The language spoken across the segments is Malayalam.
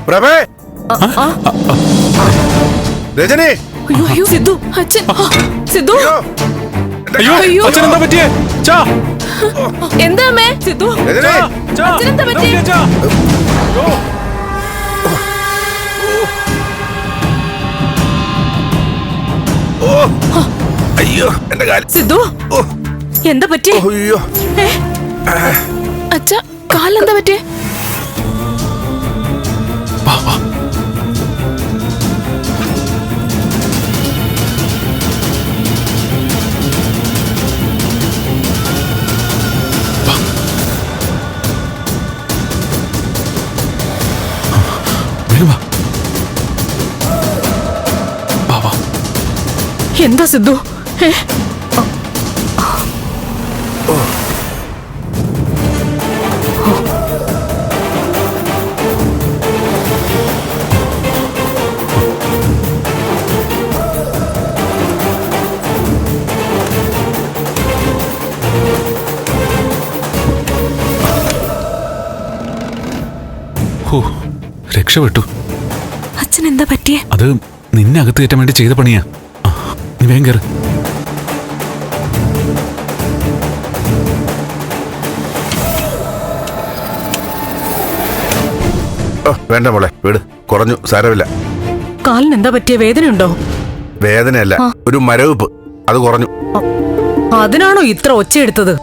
പ്രഭേ രജനി അയ്യോ സിദ്ധു അച്ഛൻ സിദ്ധു അയ്യോ അച്ഛൻ എന്താ പറ്റിയേ? എന്താ അമ്മേ സിദ്ധു അച്ഛൻ എന്താ പറ്റിയേ? അയ്യോ എന്റെ കാല്. സിദ്ധു എന്താ പറ്റിയേ? അയ്യോ അച്ഛ കാലെന്താ പറ്റിയേ? എന്താ സിദ്ധു? രക്ഷപ്പെട്ടു. അച്ഛൻ എന്താ പറ്റിയേ? അത് നിന്നെ അകത്ത് കയറ്റാൻ വേണ്ടി ചെയ്ത പണിയാ. നീ വേഗം കേറ്. വേണ്ട മോളെ വീട് കുറഞ്ഞു, സാരമില്ല. കാലിന് എന്താ പറ്റിയ? വേദനയുണ്ടോ? വേദനയല്ല, ഒരു മരവിപ്പ്, അത് കുറഞ്ഞു. അതിനാണോ ഇത്ര ഒച്ചയെടുത്തത്?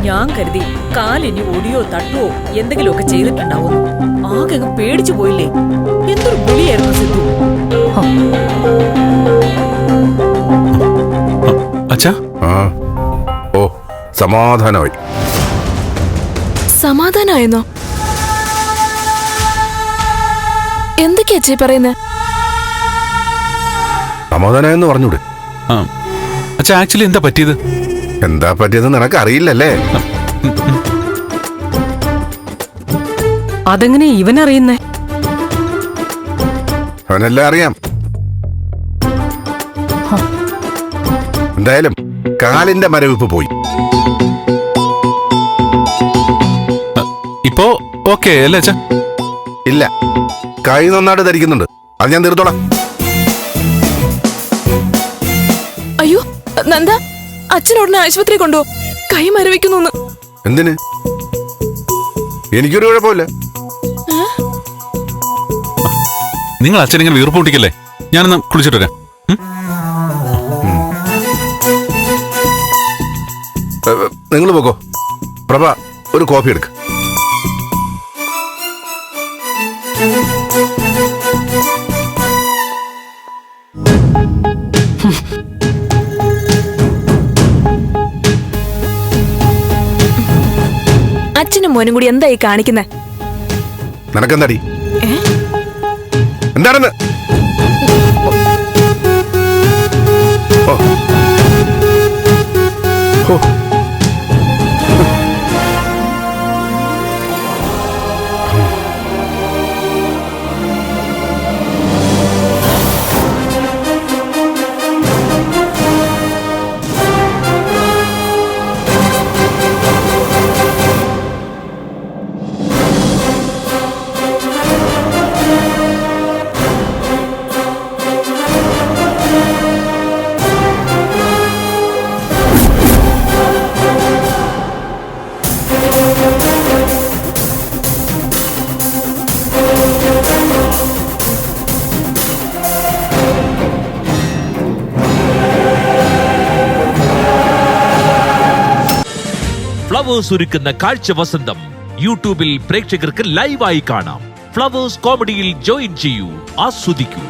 ഞാൻ കരുതി കാലിനി ഒടിയോ തട്ടുവോ എന്തെങ്കിലുമൊക്കെ ചെയ്തിട്ടുണ്ടാവും. ആകെ പേടിച്ചു പോയില്ലേ? എന്തൊരു വിളിയായിരുന്നു സിദ്ധു. അച്ഛാ ഓ സമാധാനമായി. സമാധാനായെന്നോ? എന്തൊക്കെയാ അച്ഛാ പറയുന്നേ? സമാധാനമായെന്ന് പറഞ്ഞൂടെ? അച്ഛാ ആക്ച്വലി എന്താ പറ്റിയത്? എന്താ പറ്റിയതെന്ന് നിനക്ക് അറിയില്ലല്ലേ? അതെങ്ങനെ ഇവനറിയുന്നേ? അവനെല്ലാം അറിയാം. എന്തായാലും കാലിന്റെ മരവിപ്പ് പോയി. ഇപ്പോ ഓക്കേ അല്ലേ അച്ഛാ? ഇല്ല, കൈ നന്നായിട്ട് ധരിക്കുന്നുണ്ട്, അത് ഞാൻ തീർത്തോളാം. അയ്യോ നന്ദ, അച്ഛനോടനെ ആശുപത്രി കൊണ്ടുപോ, കൈ മരവിക്കുന്നു. എന്തിന്? എനിക്കൊരു കുഴപ്പമില്ല. നിങ്ങൾ അച്ഛനിങ്ങനെ വീർപ്പ് പൊട്ടിക്കല്ലേ, ഞാനൊന്ന് കുളിച്ചിട്ട് വരാം. നിങ്ങൾ പോകോ. പ്രഭ ഒരു കോഫി എടുക്ക്. അച്ഛനും മോനും കൂടി എന്തായി കാണിക്കുന്നേ? നിനക്കെന്താടി? എന്താണെന്ന്? ഫ്ലവേഴ്സ് ഒരുക്കുന്ന കാഴ്ച വസന്തം യൂട്യൂബിൽ പ്രേക്ഷകർക്ക് ലൈവായി കാണാം. ഫ്ലവേഴ്സ് കോമഡിയിൽ ജോയിൻ ചെയ്യൂ, ആസ്വദിക്കൂ.